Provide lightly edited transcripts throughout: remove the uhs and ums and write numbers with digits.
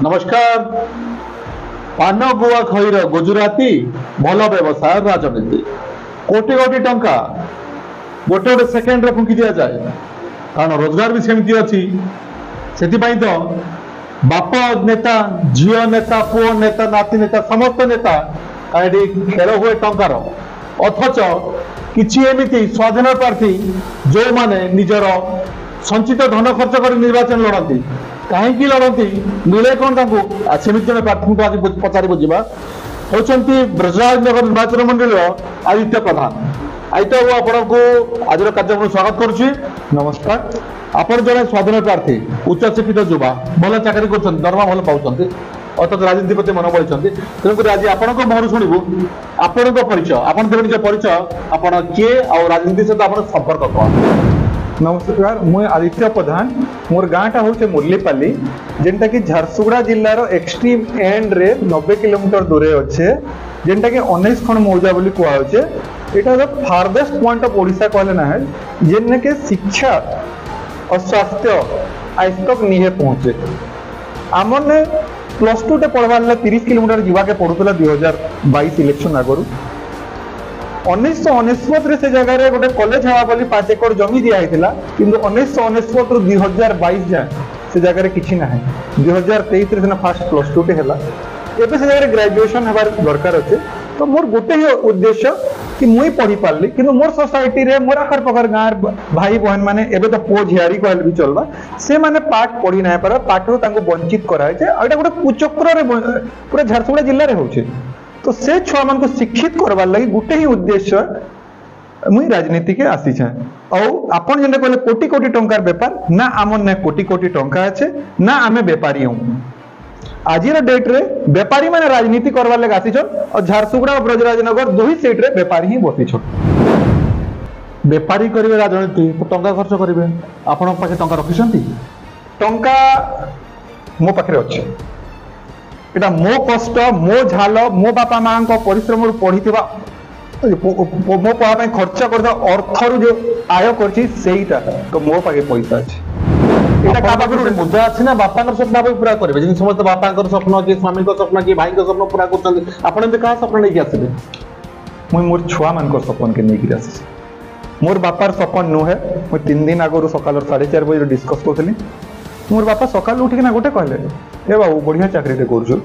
नमस्कार। पान गुआ खईर गुजराती भल व्यवसाय राजनीति कोटी कोटी टंका गोटे गोटे सेकेंड फुंकी दि जाए कारण रोजगार भी सेमती अच्छी से तो बाप नेता झील नेता पुओ नेता नाती नेता समस्त नेता कहीं खेल हुए टंकार अथच किसी एमती स्वाधीन प्रार्थी जो माने निजर संचित धन खर्च कर निर्वाचन लड़ती कहीं लड़ती मिले कौन सेमती जन प्रार्थी को आज पचारि बुझा होती ब्रजराजनगर निर्वाचन मंडल आदित्य प्रधान। आदित्य बाबू आपको आज कार्यक्रम स्वागत करुच्ची। नमस्कार। आपण जन स्वाधीन प्रार्थी उच्च शिक्षित युवा भल चाकरी कर दरमा भल पाँच अर्थात राजनीति प्रति मन बढ़ी तेणुक आज आपण मुहर शुणु आपण परिचय आपण देवे निज परिचय आपण किए और राजनीति सहित आप संपर्क कौन। नमस्कार मुझे आदित्य प्रधान मोर गाँटा हूँ मुरलीपाली जेनटा कि झारसुगुड़ा जिलार एक्सट्रीम एंड रे 90 किलोमीटर दूरे अच्छे जेनटा कि 19 खंड मौजा बोली कहुचे यहाँ फारदेस्ट पॉइंट ऑफ ओडिशा कहले ना है जेने के शिक्षा और स्वास्थ्य आज तक नहीं पहुंचे आमने +2 टे पढ़वार 30 किलोमीटर जीवा के पड़ूला 2022 इलेक्शन आगु 1999 से जगह रे गोटे कॉलेज हवा बोली 5 एकड़ जमी दिया होता किंतु 1999 रु 2022 जाए से जगह किसी ना 2023 रे फास्ट +2 टे हैला एबे से जगह ग्रेजुएशन हबार दरकार अच्छे। तो मोर गोटे ही उद्देश्य कि मुई पढ़ी पारली किंतु मोर सोसाइटी रे मोर आखर पखर गाँव भाई बहन माने एबे तो पुओ झियारी कहले भी चलबा से माने पाठ पढ़ी ना पार पाठरू तांको वंचित कराए जे एटा गोटे कुचक्र रे पूरा झारसुगुड़ा जिल्ला रे होचे। तो से छुआ मान को शिक्षित करवार लगी गोटे ही उद्देश्य मुई राजनीति के आसी छे और आपण जेने कहले कोटी कोटी टंकार व्यापार ना आमन ने कोटी कोटी टंका अच्छे ना आमे व्यापारी हूँ आज डेट रे व्यापारी माने राजनीति करवार लगे आसी छन और झारसुगुड़ा और ब्रजराजनगर दुही सीट रे व्यापारी ही बसी छन। व्यापारी करिवे राजनीति तो टंका खर्च करिवे आपण पाखे टंका रखिसंती टंका मो पाखे अच्छे एटा मो कष्ट मो झाल मो बापा माँ परिश्रम पढ़ी मो पढ़ा खर्च कर अर्थ जो आय कर तो मो पाखे पैसा अच्छे मुद्दा अच्छी ना बापा स्वप्न पूरा करेंगे समस्त बापा स्वप्न कि स्वामी स्वप्न कि भाई स्वप्न पूरा कर क्या स्वप्न नहीं आसबे मुझे मोर छुआ मान स्वप्न के नहीं आसी मोर बापार स्वप्न नुहे मुझे 3 दिन आगु सकाल 4:30 बजे डिस्कस करी मोर बापा सकाल उठिक गोटे कहले ए बाबू बढ़िया चाकरी कर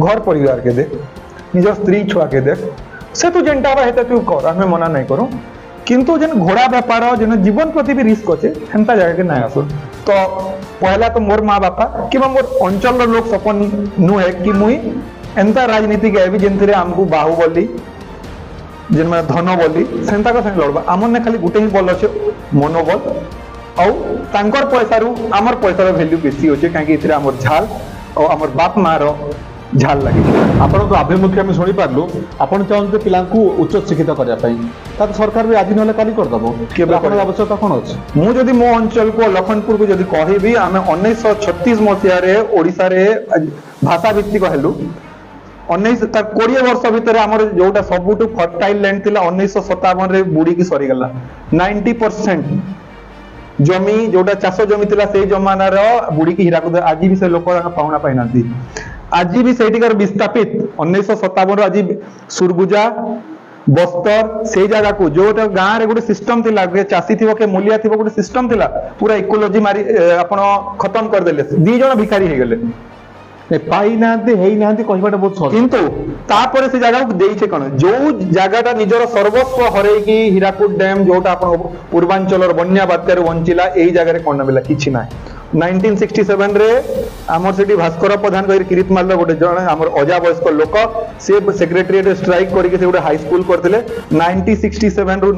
घर परिवार के देख निज स्त्री छुआ के देख से तू जेनटा हेते तू कर आम मना नहीं करूँ किंतु जेन घोड़ा व्यापार जेन जीवन प्रति भी रिस्क अच्छे हेन्ता जगह के ना आसु तो पहला तो मोर माँ बापा कि मोर अंचल लोक सपन नुहे कि मुई एंता राजनीति के जेनथि आमको बाहुबली जेन मैं धन बोली सेंता का संग लड़बा आमर ने खाली गोटे ही बल अच्छे मनोबल और तांकर पैसा रु आमर पैसार वैल्यू बेसी अच्छे कहीं आमर झाल और आमर बाप माँ रो झाल लगे आपण तो आभिमुख्य आम शुणी पार्लु आप चाहते पिला उच्च शिक्षित करने सरकार भी आज ना काली करदेव आवश्यकता कौन अच्छे मुझे मो अंचल को लखनपुर को जब कहबी आम 1936 मसीह ओडिशा रे भाषा भित्तिक हेलु 20 वर्ष भितर आमर जोटा सबुठ फर्टाइल लैंड थिला 1957 बुड़ी की सरीगला 90% जमी जोटा चाष जमी थिला से जमानार बुड़ी की हीराकुद आज भी से लोक पाउना पाइना आज भी सेठिकार विस्थापित 1957 आज सुरगुजा बस्तर से जगह को जो गाँव रे गोटे सिस्टम थिला चाषी थी के मूलिया थी गोटे सिस्टम थिला पूरा इकोलोजी मारी आपण खत्म करदेले 2 जण भिखारी हो गले पाई ना कहवाटा बहुत किंतु तापर से जगह देइछे कौन जो जगहटा निजर सर्वस्व हरैकी हीराकुद डैम जोटा आपण पूर्वांचल बन्या बात्यार वंचिला यही जगह कौन मिला किछि ना 1967 रे आमर सेठी भास्कर प्रधान कह किरीतमाल गोटे जन आमर अजा वयस्क लोक से सेक्रेटेरिएट स्ट्राइक करके से गोटे हाई स्कूल करथिले 1967 रु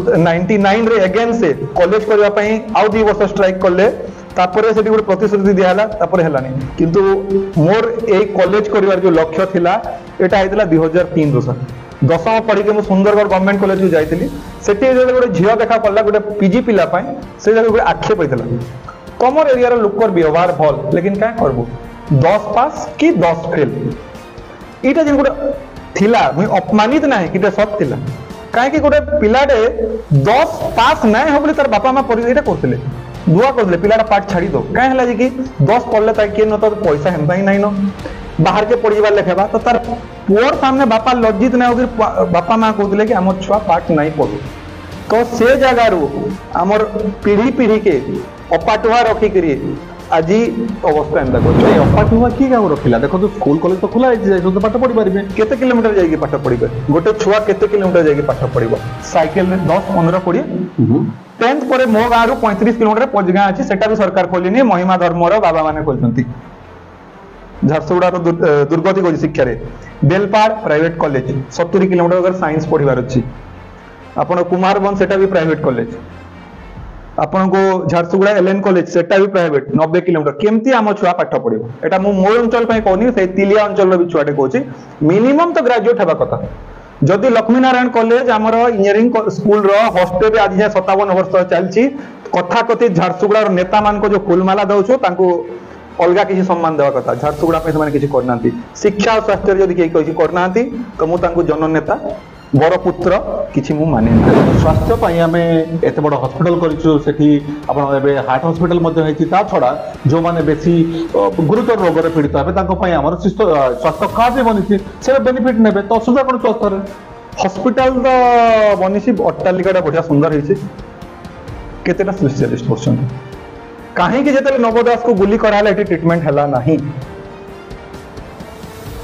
99 रे अगेन से कॉलेज करबा पई आउ 2 वर्ष स्ट्राइक करले तापर से गोटे प्रतिश्रुति दिहला तापर हेलानी किंतु मोर ए कॉलेज करिवार जो लक्ष्य थिला एटा आइतला 2003 रो सर 10वीं पढ़ी के सुंदरगढ़ गवर्नमेंट कॉलेज को जाइली सेठी गोटे झील देखा पड़ा गोटे पीजी पिला से जगह गोटे आक्षेप होता तमर एरिया लोकर व्यवहार भल लेकिन क्या करबू 10 पास कि 10 फेल यहाँ जेन गोटे थिला मुई अपमानित ना कि सत थिला कहीं गोटे पिलाटे 10 पास ना हो तार बापा माँ परिचय करते दुआ कर पिलाटा पाठ छाड़ी दो कहीं है कि 10 पढ़ले ताकि न तो पैसा हेमता ही नहीं न बाहर के पढ़ीबार लेखेबा तो तार पुअर सामने बापा लज्जित नहीं होकर बापा माँ कहते कि आम छुआ पाठ नहीं पढ़ू तो से जगार आमर पीढ़ी के अपाटुआ रखिक आज अवस्था एंता कर अपाठुआ किए क्या रखिला देखो स्कूल कॉलेज तो खुला है पाठ पढ़ी पारे केते किलोमीटर जाइए पाठ पढ़े गोटे छुआ केते किलोमीटर जाइए पाठ पढ़ साइकेल में 10 15 20 10th पर मो गाँव 35 किलोमीटर पजगाँ अच्छी सेटा भी सरकार खोलनी महिमा धर्मर बाबा मैंने खोलती झारसुगुड़ा दुर्गति कर शिक्षा बेलपाड़ प्राइवेट कॉलेज 70 किलोमीटर अगर साइंस पढ़ार अच्छी आपण कुमारबन सेटा भी प्राइवेट कॉलेज आपन को झारसुगुड़ा एलएन कॉलेज सेटा भी प्राइवेट 90 किलोमीटर केमती आम छुआ पाठ पढ़ो एटा मो मोर अंचल पे कहनी से तिलिया अंचल भी छुआटे कहूँ मिनिमम तो ग्रेजुएट हेबा कथा जदि लक्ष्मी नारायण कॉलेज आमर इंजीनियरिंग स्कूल रो हॉस्टेल आज 57 वर्ष चलती कथा कथित झारसुगुड़ा नेता मान को जो फुलमाला दौचु तांको अलगा किसी सम्मान देवा कथा झारसुगुड़ा पे से किसी करना शिक्षा और स्वास्थ्य जदि किसी करना तो मुझे जननेता बड़ पुत्र किसी मु माने स्वास्थ्य पाई आमे एते बड़ हॉस्पिटल करिछु सेठी आपण एबे हार्ट हॉस्पिटल मध्ये हेछि ता छडा जो माने बेसी गुरुतर रोग रे पीड़ित हेबे ताको पई हमर स्वास्थ्य कार्ड भी बनिछि से बेनिफिट नेबे तो सुविधा कोन स्वास्थ्य रे हॉस्पिटल तो बनिछि अट्टालिकाटा बढ़िया सुंदर हेछि केतेटा स्पेशलिस्ट परसेंट कहीं कि जेते नवदास को गुली कराले एटी ट्रीटमेंट हला नहीं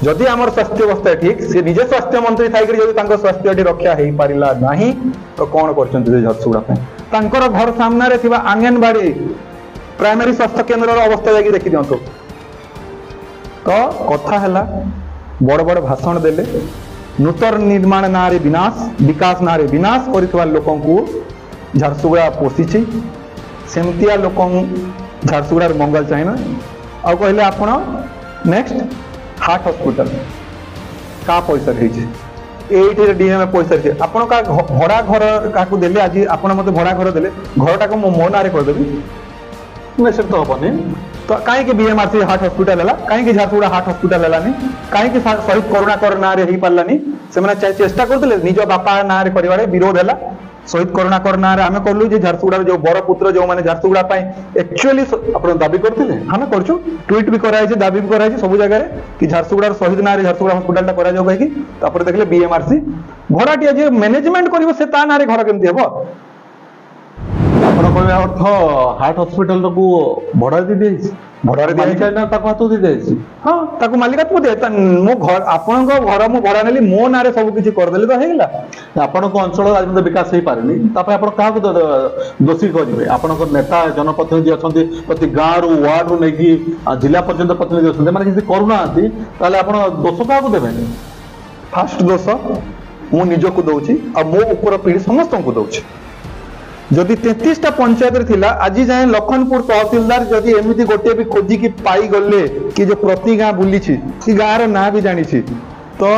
जदि आमर स्वास्थ्य अवस्था ठीक से निजे स्वास्थ्य मंत्री थाई जदि तांको स्वास्थ्य रक्षा हो पारिला नहीं तो कौन करछन्ति झारसुगुड़ा पे तांकर घर सामने रे थिबा आंगनबाड़ी प्राइमरी स्वास्थ्य केंद्र अवस्था जाके देखि दियंतो तो कथा हला बड़ बड़ भाषण देले नूतन निर्माण नारे विनाश विकास नारे विनाश करथिबा लोकन को झारसुगुड़ा पोषिछि सेमतिया लोकन झारसुगुड़ा मंगल चाहिना आ कहले आपण नेक्स्ट हार्ट हॉस्पिटल का पैसा रही डीएम पैसा रही आपण का भड़ा घर का देले आज आपण मते भड़ा घर देले घरटा को मो नारे कर देबी नहीं से तो हबनी तो कहीं बीएमआरसी हार्ट हॉस्पिटल है कहीं झारसुगुड़ा हार्ट हॉस्पिटल है कहीं शहीद करुणाकर ना रे पारानी से चेष्टा करते निज बापा ना रे कर विरोध है शहीद करुणाकर ना आम कलु झारसुगुड़ा जो बड़ पुत्र जो मैंने झारसुगुड़ा एक्चुअली आप दाबी करते आम कर ट्वीट भी कराई दाबी भी कराई सब जगह कि झारसुगुड़ा शहीद ना झारसुगुड़ा हॉस्पिटल कहीं देखले बीएमआरसी भड़ाटिया जे मैनेजमेंट कर घर केमती हे आपण कहबा अर्थ हार्ट हॉस्पिटल को भड़ा दी दे भड़ा दी ना ताको हाथ दी दे हां ताको मालिकात को दे मो घर आपन को घर मु भड़ा नेली मो नारे सब किछि कर देले तो हेगला आपण को अंचल राजनीति विकास हे पारनी तापर आपण का दोषी करिवे आपण को नेता जनप्रतिनिधि अछंती प्रति गां रु वार्ड रु नेकी जिला पर्यंत प्रतिनिधि अछंती माने किछि करूना आती ताले आपण दोष का को देबे फर्स्ट दोष मु निज को दउची आ मो ऊपर पीढ़ी समस्त को दउची जदि 33टा पंचायत थिला आज जाए लखनपुर तहसीलदार जदि एमिति गोटे भी खोजी की पाई गले कि जो प्रति गाँ बुली कि गाँव रो ना भी जानी तो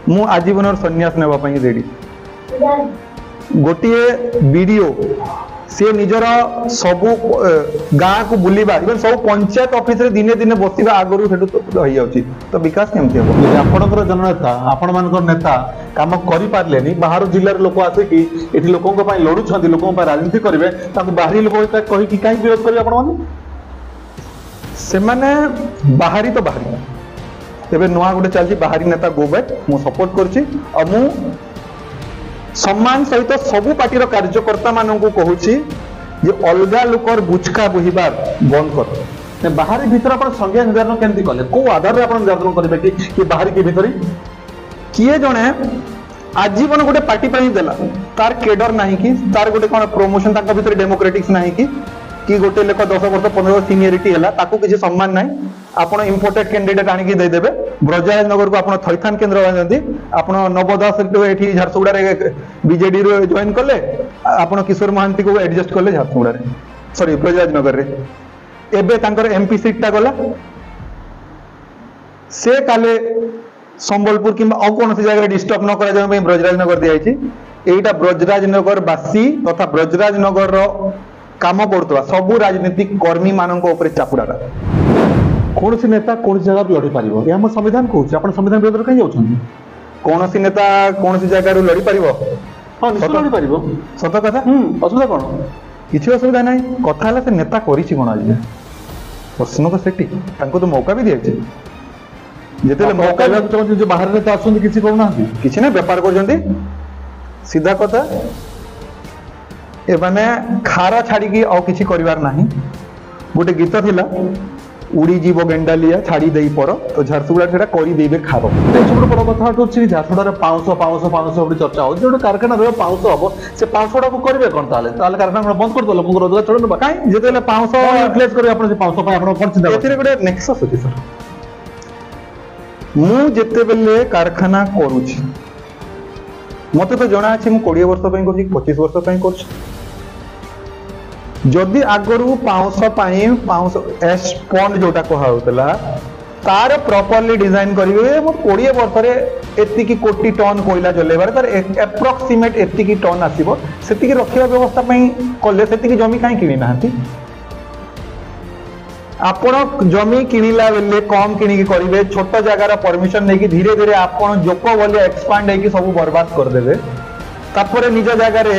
मु आजीवन सन्यास नेबा पई रेडी गोटे वीडियो से निजर सबु गाँ को बुलवा इवन सब पंचायत ऑफिस रे दिने दिने बसिबा आगरु सेटु रही जाउची तो विकास केमती हो आपनकर जननेता आपण मानकर नेता काम करि पारलेनी बाहर जिल्ला रे लोक आसे कि एठी लोकन को पई लडु छथि लोकन पई राजनीति करिवे ताकु बाहरी लोक कहि कि काई विरोध करिवे आपण माने से माने बाहरी तो बाहरी एबे नवा गोटे चलची बाहरी नेता गो बैक मु सपोर्ट करची और मु सम्मान सहित सबु पार्टी कार्यकर्ता मानू कहूँ अलगा लोकर बुचका बुहिबार बंद कर बाहरी भीतर आप संज्ञा निर्धारण केमती कले को आधार आप निर्धारण करेंगे कि बाहरी के भीतर किए जड़े आजीवन गोटे पार्टी देला तार केडर ना कि तार गोटे कौन प्रमोशन भीतर डेमोक्रेटिक्स ना कि गोटे लोक 10 वर्ष 15 वर्ष सीनियरिटी है ताकू किसी सम्मान ना आपण इंपोर्टेड कैंडिडेट आनिक देदेवे ब्रजराज नगर को आप थैथान केन्द्र आप नवदास ये झारसुगुड़ा बीजेडी जॉइन कले आप किशोर महांती को एडजस्ट कले झारसुगुड़ा सॉरी ब्रजराज नगर रे एबे तांकर एमपी सीटा गला से काले संबलपुर कि कौन जगह डिस्टर्ब न कर ब्रजराज नगर दिखाई एटा ब्रजराज नगर बासी तथा ब्रजराज नगर काम करुवा सबू राजनीतिक कर्मी मान चापुड़ा कौन सी नेता कौन सी जगह लड़ी पार यह संविधान कहूँ आप संविधान विरोध कहीं जाऊँ कौन सी नेता कौन सी जगह लड़ी पार हाँ निश्चय लड़ी पार सत कथा असुविधा कौन କିଛି ଅସୁବିଧା ନାହିଁ। କଥା ହେଲା ସେ ନେତା କରିଛି କ'ଣ ଆଜି? ପ୍ରଶ୍ନ ତ ସେଠି, ତାଙ୍କୁ ତ ମୌକା ବି ଦିଆଯାଇଛି। ଯେତେବେଳେ ମୌକା ଯୋଉ ବାହାରେ ନେତା ଆସୁଛନ୍ତି କିଛି କରୁନାହାନ୍ତି, କିଛି ନାହିଁ, ବେପାର କରୁଛନ୍ତି। ସିଧା କଥା, ଏମାନେ ଖାର ଛାଡ଼ିକି ଆଉ କିଛି କରିବାର ନାହିଁ। ଗୋଟେ ଗୀତ ଥିଲା, ଉଡ଼ିଯିବ ଗେଣ୍ଡାଲିଆ ଛାଡ଼ି ଦେଇ ପର, ତ ଝାରସୁଗୁଡ଼ା ସେଟା କରିଦେଇବେ ଖାର। ସବୁଠୁ ବଡ଼ କଥା ହଉଛି ଝାରସୁଗୁଡ଼ାରେ ପାଉଁଶ ଗୋଟେ ଚର୍ଚ୍ଚା ହଉଛି। ଗୋଟେ କାରଖାନା ରହିବ, ପାଉଁଶ ହବ, ସେ ପାଉଁଶ ଗୁଡ଼ାକୁ କରିବେ କ'ଣ? ତାହେଲେ କାରଖାନା ବନ୍ଦ କରିଦେବ, ଲୋକଙ୍କୁ ରୋଜଗାର ଚଳେଇ ନେବା। କାହିଁ ଯେତେବେଳେ ପାଉଁଶ ୟୁଟିଲାଇଜ କରିବେ ଆପଣ, ସେ ପାଉଁଶ ପାଇଁ ଆପଣ କ'ଣ ଚିନ୍ତା? ଏଥିରେ ଗୋଟେ ନେକ୍ସସ୍ ଅଛି ସାର୍। ମୁଁ ଯେତେବେଳେ କାରଖାନା କରୁଛି, ମତେ ତ ଜଣା ଅଛି ମୁଁ 20 ବର୍ଷ ପାଇଁ କରୁଛି, 25 ବର୍ଷ ପାଇଁ କରୁଛି। ଯଦି ଆଗରୁ ପାଉଁଶ ପାଇଁ ପାଉଁଶ ସ୍ପଞ୍ଜ ଯୋଉଟା କୁହାଯାଉଥିଲା, ତାର ପ୍ରପରଲି ଡିଜାଇନ କରିବେ, ମୁଁ 20 ବର୍ଷରେ ଏତିକି କୋଟି ଟନ୍ କୋଇଲା ଜଲେଇବାର, ତାର ଆପ୍ରୋକ୍ସିମେଟ ଏତିକି ଟନ୍ ଆସିବ, ସେତିକି ରଖିବା ବ୍ୟବସ୍ଥା ପାଇଁ କଲେ ସେତିକି ଜମି କାହିଁ କିଣି ନାହାନ୍ତି? ଆପଣ ଜମି କିଣିଲା ବେଲେ କମ୍ କିଣିକି କରିବେ, ଛୋଟ ଜାଗାର ପରମିଶନ ନେଇକି ଧୀରେ ଧୀରେ ଆପଣ ଜୋକ ଭଳିଆ ଏକ୍ସପାଣ୍ଡ ହେଇକି ସବୁ ବର୍ବାଦ କରିଦେବେ। ତାପରେ ନିଜ ଜାଗାରେ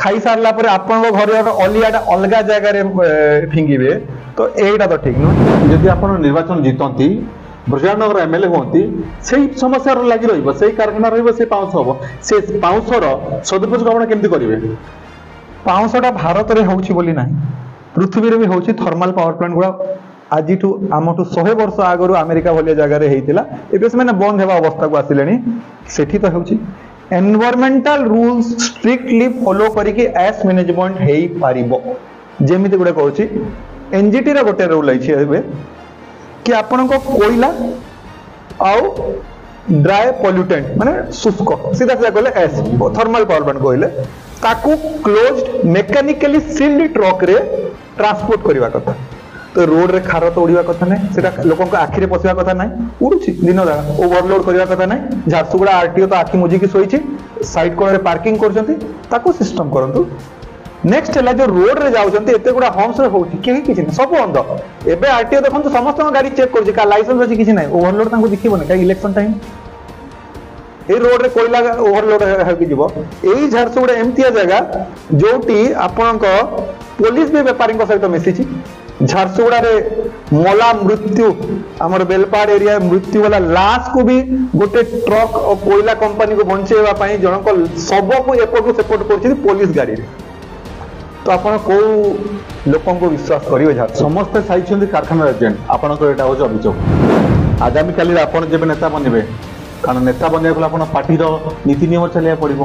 ଖାଇ ସାରିଲା ପରେ ଆପଣଙ୍କ ଘରର ଅଲିଆଟା ଅଲଗା ଜାଗାରେ ଫିଙ୍ଗିବେ, ତ ଏଇଟା ତ ଠିକ ନୁହେଁ। ଯଦି ଆପଣ ନିର୍ବାଚନ ଜିତନ୍ତି, ବ୍ରଜରାଜନଗର MLA ହୁଅନ୍ତି, ସେଇ ସମସ୍ୟାର ଲାଗି ରହିବ, ସେଇ କାରଖାନା ରହିବ, ସେ ପାଉଁଶ ହବ, ସେ ପାଉଁଶର ସଦୁପଯୋଗ ଆପଣ କେମିତି କରିବେ? ପାଉଁଶଟା ଭାରତରେ ହଉଛି ବୋଲି ନାହିଁ, ପୃଥିବୀରେ ବି ହଉଛି। ଥର୍ମାଲ ପାୱାର ପ୍ଲାଣ୍ଟ ଗୁଡ଼ା ଆଜିଠୁ ଆମଠୁ 100 ବର୍ଷ ଆଗରୁ ଆମେରିକା ଭଳିଆ ଜାଗାରେ ହେଇଥିଲା, ଏବେ ସେମାନେ ବନ୍ଦ ହେବା ଅବସ୍ଥାକୁ ଆସିଲେଣି। ସେଠି ତ ହେଉଛି ଏନଭାରମେଣ୍ଟାଲ ରୁଲ୍ସ ଷ୍ଟ୍ରିକ୍ଟଲି ଫଲୋ କରିକି ଆସ୍ ମ୍ୟାନେଜମେଣ୍ଟ ହେଇପାରିବ। ଯେମିତି ଗୋଟେ କହୁଛି, NGTର ଗୋଟେ ରୁଲ୍ ଅଛି ଏବେ କି ଆପଣଙ୍କ କୋଇଲା ଆଉ ଡ୍ରାଏ ପଲ୍ୟୁଟେଣ୍ଟ ମାନେ ଶୁଷ୍କ, ସିଧା ସିଧା କହିଲେ ଏସ୍ ଥର୍ମାଲ ପାୱାର ପ୍ଲାଣ୍ଟ କହିଲେ, ତାକୁ କ୍ଲୋଜ୍ଡ ମେକାନିକାଲି ସିଲ୍ଡ ଟ୍ରକରେ ଟ୍ରାନ୍ସପୋର୍ଟ କରିବା କଥା। ତ ରୋଡରେ ଖାର ତ ଉଡ଼ିବା କଥା ନାହିଁ, ସେଟା ଲୋକଙ୍କ ଆଖିରେ ପଶିବା କଥା ନାହିଁ, ଉଡୁଛି ଦିନ ଯାକ। ଓଭରଲୋଡ କରିବା କଥା ନାହିଁ। ଝାରସୁଗୁଡ଼ା RTO ତ ଆଖି ମୁଜିକି ଶୋଇଛି, ସାଇଡ୍ କଡ଼ରେ ପାର୍କିଂ କରୁଛନ୍ତି, ତାକୁ ସିଷ୍ଟମ କରନ୍ତୁ। ନେକ୍ସଟ ହେଲା ଯୋଉ ରୋଡରେ ଯାଉଛନ୍ତି, ଏତେ ଗୁଡ଼ା ହମ୍ସରେ ହଉଛି, କେହି କିଛି ନାହିଁ, ସବୁ ଅନ୍ଧ। ଏବେ RTO ଦେଖନ୍ତୁ ସମସ୍ତଙ୍କ ଗାଡି ଚେକ୍ କରୁଛି, କାହା ଲାଇସେନ୍ସ ଅଛି କିଛି ନାହିଁ, ଓଭରଲୋଡ ତାଙ୍କୁ ଦେଖିବନି, କାହିଁ ଇଲେକ୍ସନ ଟାଇମ୍। এই রোডরে কোইলা ওভরলোড হয়ে যাব। এই ঝারসুগুড়া এমতিয়া জায়গা যোটি আপনার পুলিশ বি বেপারী সহিত মিশিছি। ঝারসুগুড়ারে মলা মৃত্যু আমার বেলপাড় এরিয়া মৃত্যু वाला লাশ কু বি গোটে ট্রক ও কোইলা কোম্পানি কু বঞ্চাইবা পাই জনক সবকু এপটু সেপট করছি পুলিশ গাড়ি। তো আপনার কেউ লোকଙ୍କୁ বিশ্বাস করিবে? ସମସ୍ତେ ସାଇଛନ୍ତି କାରଖାନାର ଏଜେଣ୍ଟ। ଆପଣଙ୍କର ଏଇଟା ହେଉଛି ଅଭିଯୋଗ। ଆଗାମୀ କାଲିରେ ଆପଣ ଯେବେ ନେତା ବନିବେ, କାରଣ ନେତା ବନିବାକୁ ହେଲେ ଆପଣ ପାର୍ଟିର ନୀତି ନିୟମ ଚାଲିବାକୁ ପଡ଼ିବ।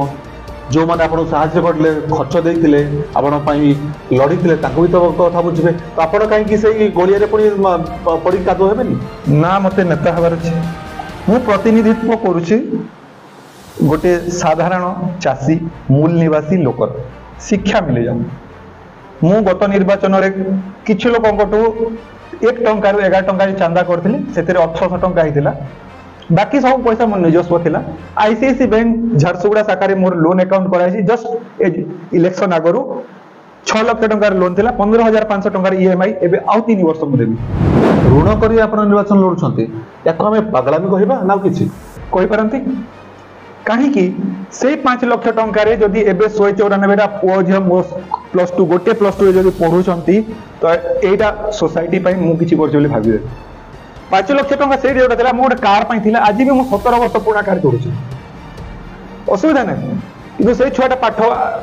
ଯେଉଁମାନେ ଆପଣଙ୍କୁ ସାହାଯ୍ୟ କରିଲେ, ଖର୍ଚ୍ଚ ଦେଇଥିଲେ, ଆପଣଙ୍କ ପାଇଁ ଲଢ଼ିଥିଲେ, ତାଙ୍କୁ ବି ତ କଥା ବୁଝିବେ। ତ ଆପଣ କାହିଁକି ସେଇ ଗଳିଆରେ ପୁଣି ପଡ଼ିକି କାଦୁଅ ହେବେନି? ନା, ମୋତେ ନେତା ହେବାର ଅଛି। ମୁଁ ପ୍ରତିନିଧିତ୍ୱ କରୁଛି ଗୋଟେ ସାଧାରଣ ଚାଷୀ ମୂଲ ନିବାସୀ ଲୋକର। ଶିକ୍ଷା ମିଳିଯାଉ। ମୁଁ ଗତ ନିର୍ବାଚନରେ କିଛି ଲୋକଙ୍କଠୁ 1 ଟଙ୍କାରୁ 11 ଟଙ୍କା ଚାନ୍ଦା କରିଥିଲି, ସେଥିରେ 1800 ଟଙ୍କା ହେଇଥିଲା। ବାକି ସବୁ ପଇସା ମୋର ନିଜସ୍ୱ ଥିଲା। ICICI ବ୍ୟାଙ୍କ ଝାରସୁଗୁଡ଼ା ଶାଖାରେ ମୋର ଲୋନ୍ ଆକାଉଣ୍ଟ କରାଯାଇଛି। ଜଷ୍ଟ ଇଲେକ୍ସନ ଆଗରୁ 6 ଲକ୍ଷ ଟଙ୍କାର ଲୋନ୍ ଥିଲା, 15,500 ଟଙ୍କାର EMI। ଏବେ ଆଉ 3 ବର୍ଷ ମୁଁ ଦେବି। ଋଣ କରି ଆପଣ ନିର୍ବାଚନ ଲଢ଼ୁଛନ୍ତି, ୟାକୁ ଆମେ ପାଗଳାମି କହିବା ନା ଆଉ କିଛି କହିପାରନ୍ତି? କାହିଁକି ସେଇ 5 ଲକ୍ଷ ଟଙ୍କାରେ ଯଦି ଏବେ 194ଟା ପୁଅ ଝିଅ ମୋ +2 ଗୋଟେ +2 ଯଦି ପଢୁଛନ୍ତି, ତ ଏଇଟା ସୋସାଇଟି ପାଇଁ ମୁଁ କିଛି କରୁଛି ବୋଲି ଭାବିବେ। 5 ଲକ୍ଷ ଟଙ୍କା ସେଇଠି ଯୋଉଟା ଥିଲା, ମୁଁ ଗୋଟେ କାର୍ ପାଇଁ ଥିଲା। ଆଜି ବି ମୁଁ 17 ବର୍ଷ ପୁରୁଣା କାର୍ ଚଢୁଛି, ଅସୁବିଧା ନାହିଁ। କିନ୍ତୁ ସେଇ ଛୁଆଟା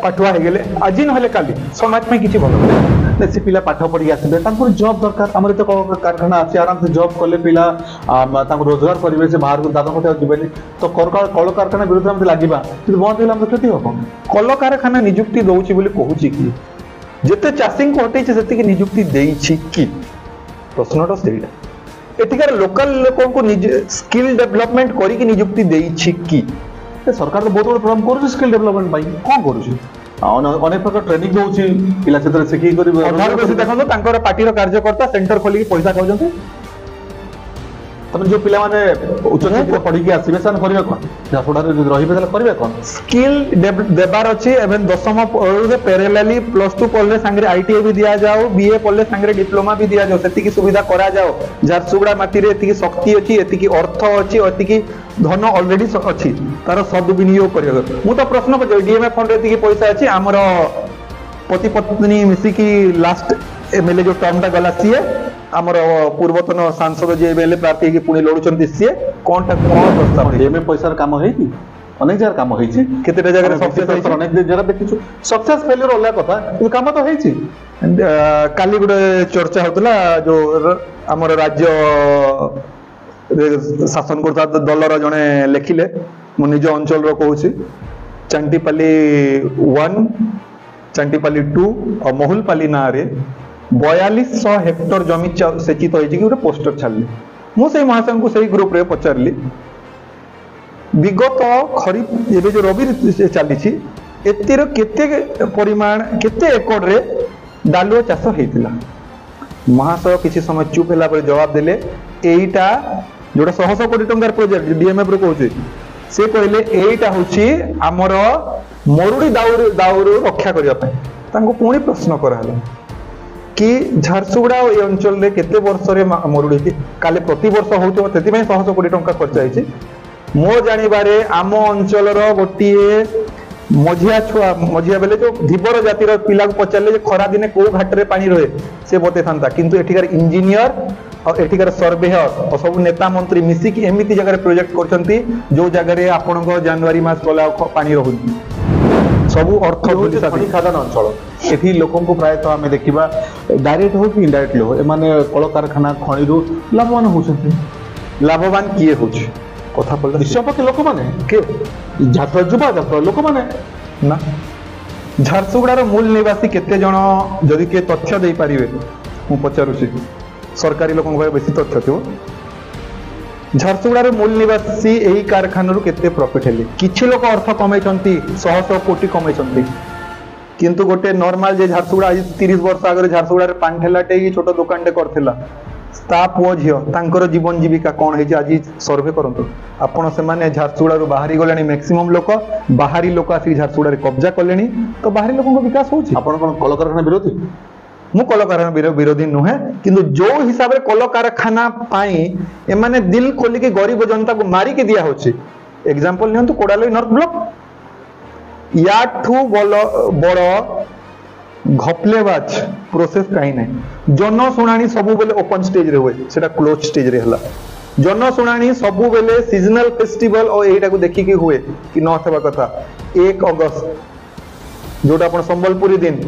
ପାଠୁଆ ହେଇଗଲେ ଆଜି ନହେଲେ କାଲି ସମାଜ ପାଇଁ କିଛି ଭଲ ନାହିଁ। ସେ ପିଲା ପାଠ ପଢିକି ଆସିବେ, ତାଙ୍କୁ ଜବ୍ ଦରକାର। ଆମର ଏତେ କାରଖାନା ଅଛି, ଆରାମସେ ଜବ୍ କଲେ ପିଲା ତାଙ୍କୁ ରୋଜଗାର କରିବେ, ସେ ବାହାରକୁ ଦାଦନ ଖଟିବାକୁ ଯିବେନି। ତ କଳକାରଖାନା ବିରୁଦ୍ଧରେ ଆମେ ଲାଗିବା, କିନ୍ତୁ ବନ୍ଦ ହେଲେ ଆମର କ୍ଷତି ହବ। କଳକାରଖାନା ନିଯୁକ୍ତି ଦଉଛି ବୋଲି କହୁଛି କି? ଯେତେ ଚାଷୀଙ୍କୁ ହଟେଇଛି ସେତିକି ନିଯୁକ୍ତି ଦେଇଛି କି? ପ୍ରଶ୍ନଟା ସେଇଟା। ଏଠିକାର ଲୋକାଲ ଲୋକଙ୍କୁ ସ୍କିଲ୍ ଡେଭଲପମେଣ୍ଟ କରିକି ନିଯୁକ୍ତି ଦେଇଛି କି? ସରକାର ତ ବହୁତ ବଡ଼ ପ୍ରୋଗ୍ରାମ କରୁଛି ସ୍କିଲ୍ ଡେଭଲପମେଣ୍ଟ ପାଇଁ। କ'ଣ କରୁଛି? ଅନେକ ପ୍ରକାର ଟ୍ରେନିଂ ଦଉଛି, ପିଲା ସେଥିରେ ଶିଖିକି କରିବେ। ଅଧାରୁ ବେଶୀ ଦେଖନ୍ତୁ ତାଙ୍କର ପାର୍ଟିର କାର୍ଯ୍ୟକର୍ତ୍ତା ସେଣ୍ଟର ଖୋଲିକି ପଇସା ଖାଉଛନ୍ତି। ତମେ ଯୋଉ ପିଲାମାନେ ଉଚ୍ଚ ଶିକ୍ଷିତ ପଢିକି ଆସିବେ, ସେମାନେ କରିବେ କ'ଣ? ଝାରସୁଗୁଡ଼ାରେ ଯଦି ରହିବେ ତାହେଲେ କରିବେ କ'ଣ? ସ୍କିଲ୍ ଦେବାର ଅଛି। ଏବେ 10ମ ପ୍ୟାରାଲାଲି +2 ପଢିଲେ ସାଙ୍ଗରେ ITI ବି ଦିଆଯାଉ, BA ପଢିଲେ ସାଙ୍ଗରେ ଡିପ୍ଲୋମା ବି ଦିଆଯାଉ। ସେତିକି ସୁବିଧା କରାଯାଉ। ଝାରସୁଗୁଡ଼ା ମାଟିରେ ଏତିକି ଶକ୍ତି ଅଛି, ଏତିକି ଅର୍ଥ ଅଛି, ଏତିକି ଧନ ଅଲରେଡି ଅଛି, ତାର ସଦୁବିନିଯୋଗ କରିବାକୁ। ମୁଁ ତ ପ୍ରଶ୍ନ ପଚାରିବି, DMF ଫଣ୍ଡରେ ଏତିକି ପଇସା ଅଛି, ଆମର पति पत्नी मिसिकी लास्ट एमएलए जो टर्मटा गला सीए आमर पूर्वतन सांसद जे एमएलए प्रार्थी की पुणी लड़ुचंती सीए कोनटा कोन प्रस्ताव डीएमए पैसा काम हेती अनेक जगह काम हेती केतेटा जगह सक्सेस अनेक जगह देखिछु सक्सेस फेलियर होला कथा कि काम तो हेती काली गुडे चर्चा होतला जो आमर राज्य शासन करता दलर जने लेखिले मु निज अंचल रो कहूची चंटीपाली 1 चंटीपाली 2 और महुलपाली ना रे 4200 हेक्टर जमी सेचित होइछि कि गोटे पोस्टर छाडली मु सेही महासंघ को सेही ग्रुप रे पचारली विगत खरीफ एबे जो रबी चली एतिर केते परिमाण केते एकड़ रे डालुआ चाष हेतिला महाशय किसी समय चुप होला पर जवाब देले एईटा जोटा 100 कोटी टंकार प्रोजेक्ट डीएमएफ रो कहूची से कहले एईटा होची हमर मरुडी दाउरू रक्षा करिया पय तांको पुणी प्रश्न कराला कि झारसुगुड़ा ए अंचल रे केते वर्ष रे मरुडी थी काले प्रति वर्ष होतो तेति में 100 कोटी टंका खर्च आइछि मो जानिबारे आम अंचल रो गोटिए मझिया बेले जो धीबर जातिर पिला को पचारे खरा दिने को घाट रे पानी रहे से बते था किंतु एठिकार इंजीनियर और एठिकार सर्वेयर और सब नेता मंत्री मिसिक एमिति जगह प्रोजेक्ट करछंती जो जगह रे आपन को जनवरी मास गला पानी रहु सब अर्थ खनि खादान अंचल एठी लोकन को प्राय तो हमें देखिबा डायरेक्ट हो कि इनडायरेक्ट हो माने कल कारखाना खनि रु लाभवान होछंती लाभवान किए होछ कथा पड़े निश्चय लोक माने के जात्रा जुबा जात्रा लोक माने ना झारसुगुड़ार मूल निवासी केते जण जदि के तथ्य दे पारिबे मु पचारुछि सरकारी लोकन भाई बेसी तथ्य थियो झारसुगुड़ार मूल निवासी एही कारखाना केते प्रॉफिट हेले किछि लोक अर्थ कमाइछंती 100 कोटी कमाइछंती किंतु गोटे नॉर्मल जे झारसुगुड़ा आज 30 वर्ष आगे झारसुगुड़ा रे पांठेलाटे की छोट दुकानटे करथिला ता पुओ झियो तांकर जीवन जीविका कोन हे आज सर्वे करंतु आपण से माने झारसुगुड़ा रो बाहरी गलेनी मैक्सिमम लोक बाहरी लोक आसी झारसुगुड़ा रे कब्जा करलेनी तो बाहरी लोकन को विकास होछि आपण कोन कल कारखाना विरोधी मु कल कारखाना विरोधी नुहे किंतु जो हिसाब रे कल कारखाना पाई ए माने दिल खोली के गरीब जनता को मारी के दिया होछि एग्जांपल नियंतु कोडालोई नॉर्थ ब्लॉक याठू बड़ घपलेबाज प्रोसेस कहीं नहीं जन शुणाणी सबु बेले ओपन स्टेज रे हुए सेटा क्लोज स्टेज रे हला जन शुणाणी सबु बेले सीजनल फेस्टिवल और एटा को देखि के हुए कि न थबा कथा 1 अगस्त जोटा अपन संबलपुरी दिन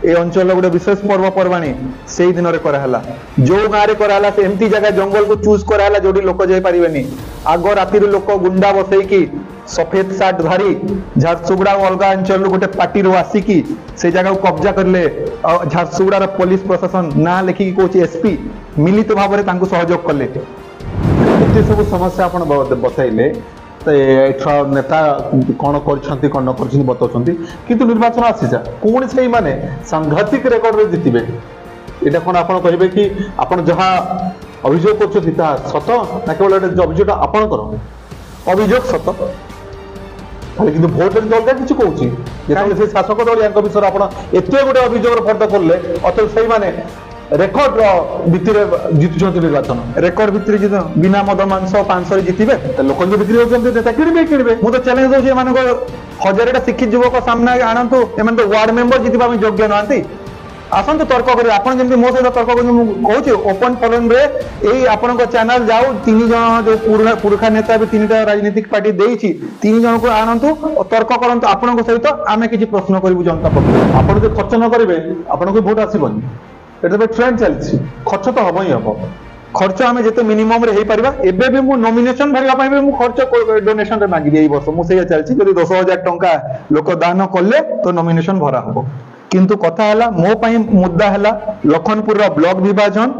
ए अंचल गोटे विशेष पर्व पर्वाणी से दिन रे करा हला जो गाँ रे करा हला से एमती जगह जंगल को चूज करा हला जोडी लोक जाई परिबेनी आग राति रे लोक गुंडा बसई की सफेद सार्ट धारी झारसुगुड़ा अलगा अंचल गोटे पार्टी रो आसी की से जगह को कब्जा करले झारसुगुड़ा रो पुलिस प्रशासन ना लेखि की कोची एसपी मिलित भाव रे तांको सहयोग करले एते सब समस्या आपण बतैले एठा नेता कौन करछंती कौन न करछंती बताउछंती किंतु निर्वाचन आसी जा कोन सेही माने सांघातिक रेकर्ड रे जितिबे एटा कोन आपण कहिबे कि आपण जहा अभियोग करछंती ता सत ना केवल एटा अभियोग आपण करो अभियोग सत खाली किंतु भोट रे जल्दा किछ कहूची जेतले से शासक दल यांक विषय आपण एते गोटे अभियोग फर्द करले अतल सेही माने रेकर्ड भितर जितुछंती निर्वाचन रेकर्ड भितर जित बिना मद मांस 500 जितिबे लोक जो भितर होचंती नेता किणबे मु तो चैलेंज दोजे मानको 1000टा शिक्षित युवक सामने आनंतु एमन तो वार्ड मेंबर जितिबा में योग्य नहंती आसंतु तर्क करे आपण जेमति मो सहित तर्क करे मु कहूची ओपन फोरम रे एई आपण को चैनल जाऊ 3 जण जो पुरखा नेता भी 3टा राजनीतिक पार्टी देइची 3 जण को आनंतु तर्क करंतु आपण को सहित आमे किछि प्रश्न करिवु जनता पक्ष आपण जे खर्च न करिवे आपण को वोट आसीबनी एटा बे ट्रेंड चलछि खर्च तो हबो ही हबो खर्च आमे जेते मिनिमम रे हे परिबा एबे भी मु नॉमिनेशन भरिबा पई मु खर्च डोनेशन रे मांगी एई वर्ष मु सेया चलछि जदि 10000 टंका लोक दान करले तो नॉमिनेशन भरा हबो किंतु कथा हला मो पई मुद्दा हला लखनपुर रो ब्लॉक विभाजन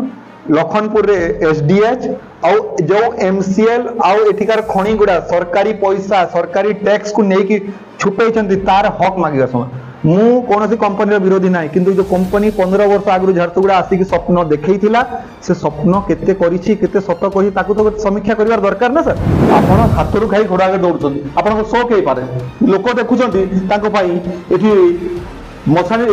लखनपुर रे एसडीएच आउ जो एमसीएल आउ एठिकार खणी गुडा सरकारी पैसा सरकारी टैक्स को नेकी छुपैचंती तार हक मागिगा समय मु कोनोसी कंपनी विरोधी नाही किंतु जो कंपनी 15 वर्ष आगु झारसुगुड़ा आसी कि स्वप्न देखैथिला से स्वप्न केते करिछि केते सत कहि ताकू तो समीक्षा करबार दरकार ना सर आपण हातरू खाई घोड़ा आगे दौड़छंती आपण को शौक हे पारे लोक देखुछंती ताको पई एठी मछानी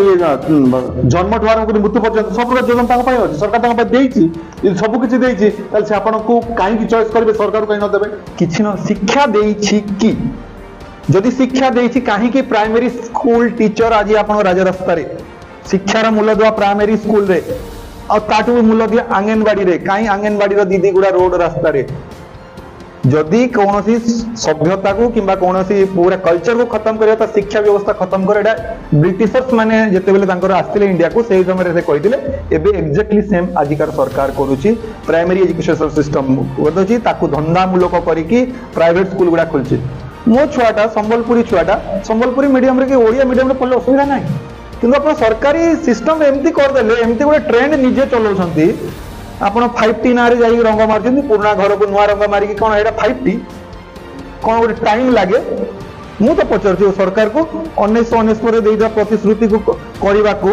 जन्म ठुआर मृत्यु पर्यंत सब प्रकार योजना ताको पई अछि सरकार ताको पई देइछि सब किछि देइछि ताल से आपण को काई की चॉइस करबे सरकार काई न देबे किछि न शिक्षा देइछि कि जदि शिक्षा देछि काहे कि प्राइमरी स्कूल टीचर आज आपण राजरास्ता रे शिक्षार मूल दुआ प्राइमरी स्कूल रे और ताटू मूल दिया आंगनबाड़ी रे काई आंगनबाड़ी रो दीदी गुड़ा रोड रास्ता रे जदि कौन सभ्यता को किंबा कौन पूरा कल्चर को खत्म करिया तो शिक्षा व्यवस्था खत्म कर एटा ब्रिटिशर्स माने जेते बेले तांकर आस्थिले इंडिया को सेही समय रे कहिथिले एबे एग्जैक्टली सेम आजिकार सरकार करूची प्राइमरी एजुकेशन सिस्टम वदची ताकू धंदामूलक करिकी प्राइवेट स्कूल गुडा खोलची मो छुआटा संबलपुरी मीडियम रे कि ओडिया मीडियम रे पढले असुविधा नाही किंतु अपन सरकारी सिस्टम एमती कर देले एमती गोटे ट्रेंड निजे चलाउछंती आपण 5T ना रे जाई रंग मारछंती पुराना घर को नुआ रंग मारी कि कोन एटा 5T कोन गोटे टाइम लागे मु तो पचरछि सरकार को 1919 रे देइदा प्रतिश्रुति को करबा को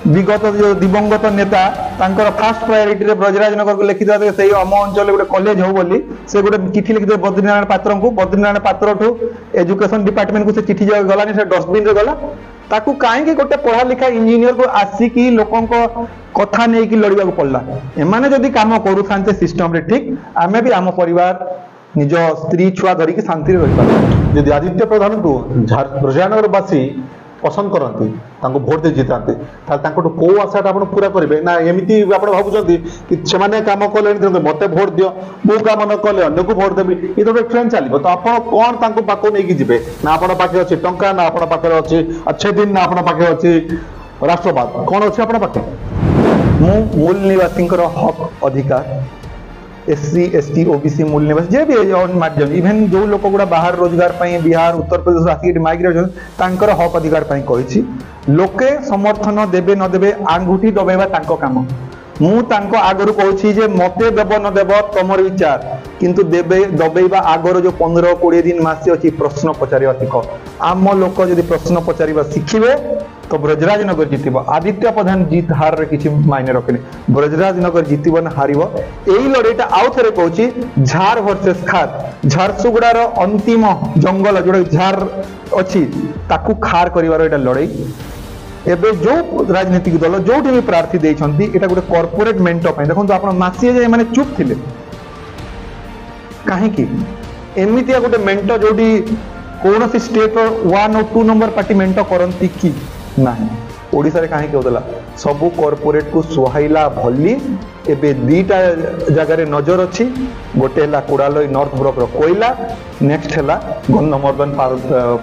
विगत जो दिवंगत नेता तांकर फास्ट प्रायोरिटी रे ब्रजराज नगर को लिखि दे सेही अम अंचल गोटे कॉलेज हो बोली से गोटे चिठी लिखि दे बद्रीनारायण पात्र को बद्रीनारायण पात्र ठो एजुकेशन डिपार्टमेंट को से चिठी गलानी से डस्टबिन रे गला ताकू काहे गोटे पढ़ा लिखा इंजीनियर को आसिकी लोकन को कथा नहीं कि लड़िया को पड़ला एमाने जदि काम करू थांते सिस्टम रे ठीक आमे भी आम परिवार निज स्त्री छुआ धरी की शांति रे रहि पारे यदि आदित्य प्रधान को ब्रजनगर वासी पसंद करती तांको भोट दे जिताते ताल तांको को आशाटा आपण पूरा करिवे ना एमिति आपण भाबुचंती कि सेमाने काम कले मते भोट दियो मु काम न कले अन्य को भोट देबी ई तो ट्रेंड चलिबो तो आपण कोन तांको पाको नै कि जिवे ना आपण पाखे अछि टंका ना आपण पाखे अछि अच्छे दिन ना आपण पाखे अछि राष्ट्रवाद कोन अछि आपण पाखे मु मूल निवासी हक अधिकार SC ST OBC मूल निवासी जे भी माध्यम इवेन जो लोक गुड़ा बाहर रोजगार पाई बिहार उत्तर प्रदेश आसिक माइग्रेट तांकर हक अधिकार पाई कहिछि लोके समर्थन देबे न देबे आंगुठी दबेबा तांको काम मु तांको आगरु कहछि जे मते देब न देब तमर विचार किंतु देबे दबेबा आगर जो 15-20 दिन मासे अछि प्रश्न पचारिबा सिख आम लोक जदि प्रश्न पचारिबा सिखिबे तो ब्रजराज नगर जीतब आदित्य प्रधान जीत हार रे किछि मायने रखनी ब्रजराज नगर जीतब न हारिबो एई लड़ाईटा आउ थरे कहछि झार वर्सेस खार झारसुगुड़ार अंतिम जंगल जोडे झार अछि ताकू खार करिवार एटा लड़ाई एबे जो राजनीतिक दल जोठी भी प्रार्थी देइछंती एटा गोटे कॉर्पोरेट मेंटो पय देखो आपण मासिए जे माने चुप थिले काहे कि एमितिया गोटे मेंटो जोडी कोनोसी स्टेट 1 और 2 नंबर पार्टी मेंटो करंती कि नाही ओडिसा रे काहे केउदला सबु कॉर्पोरेट को सुहाइला भली एबे दीटा जगह रे नजर अछि गोटे हला कुडालोई नॉर्थ ब्लॉक रो कोइला नेक्स्ट हला गन्नमर्दन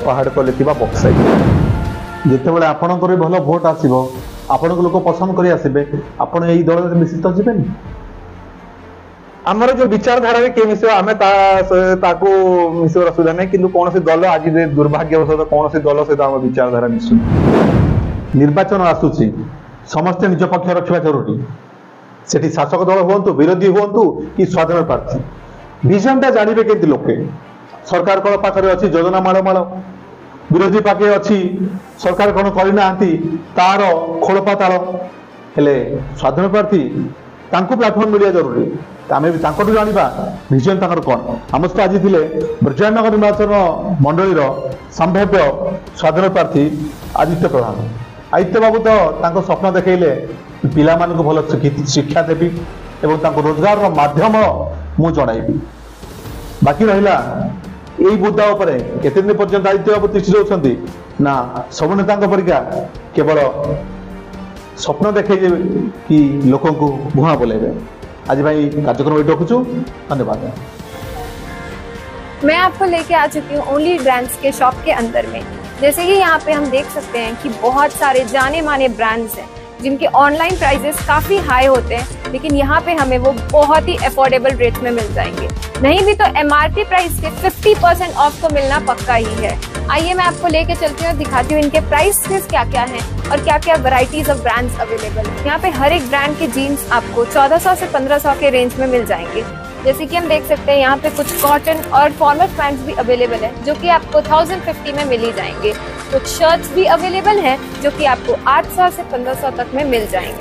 पहाड़ को लेतिबा बक्साइट जिते बेले आपणकर भल भोट आसीबो आपण को लोक पसंद करी आसीबे आपण एई दल रे निश्चित जिबेनी आमर जो विचारधारा रे के मिसो आमे ताको मिसो असुविधा नै किंतु कोनोसी दल आज दुर्भाग्यवशत कोनोसी दल से आम विचारधारा मिसु निर्वाचन आसुची समस्त निज पक्ष रखा जरूरी सेठी शासक दल हुंतु विरोधी हुंतु कि स्वाधीन प्रार्थी विजनटा जानबे केति लोके सरकार कोन पाखरे अछि योजना माळ विरोधी पाखे अछि सरकार कोन करि नांती तार खोलपाताल हेले स्वाधीन प्रार्थी तांको प्लेटफॉर्म मिलिया जरूरी आमे भी तांको जानिबा विजन तांकर कोन हमस्त आज थिले ब्रजनगर निर्वाचन मंडली रो संभाव्य स्वाधीन प्रार्थी आदित्य प्रधान आदित्य बाबू तो तांको स्वप्न देखैले पिला मान को भल शिक्षा देबी एवं तांको रोजगार रो माध्यम मु जणाइबी बाकी रहिला एई मुद्दा उपरे केते दिन पर्यंत आदित्य बाबू तिष्ठि रहउछंती ना सब नेता परिका केवल स्वप्न देखे कि लोक को भुआ बोलेबे आज भाई कार्यक्रम ये रखुचु धन्यवाद। मैं आपको लेके आ चुकी हूँ ओनली ब्रांड्स के शॉप के अंदर में। जैसे कि यहाँ पे हम देख सकते हैं कि बहुत सारे जाने माने ब्रांड्स हैं जिनके ऑनलाइन प्राइसेस काफी हाई होते हैं, लेकिन यहाँ पे हमें वो बहुत ही अफोर्डेबल रेट में मिल जाएंगे। नहीं भी तो MRP प्राइस के 50% ऑफ तो मिलना पक्का ही है। आइए मैं आपको लेके चलती हूँ, दिखाती हूँ इनके प्राइसेस क्या क्या हैं और क्या क्या वैरायटीज ऑफ ब्रांड्स अवेलेबल है। यहाँ पे हर एक ब्रांड के जीन्स आपको 1400 से 1500 के रेंज में मिल जाएंगे। जैसे कि हम देख सकते हैं यहाँ पे कुछ कॉटन और फॉर्मल पैंट्स भी अवेलेबल है जो कि आपको 1050 में मिल ही जाएंगे। कुछ शर्ट्स भी अवेलेबल हैं जो कि आपको 800 से 1500 तक में मिल जाएंगे।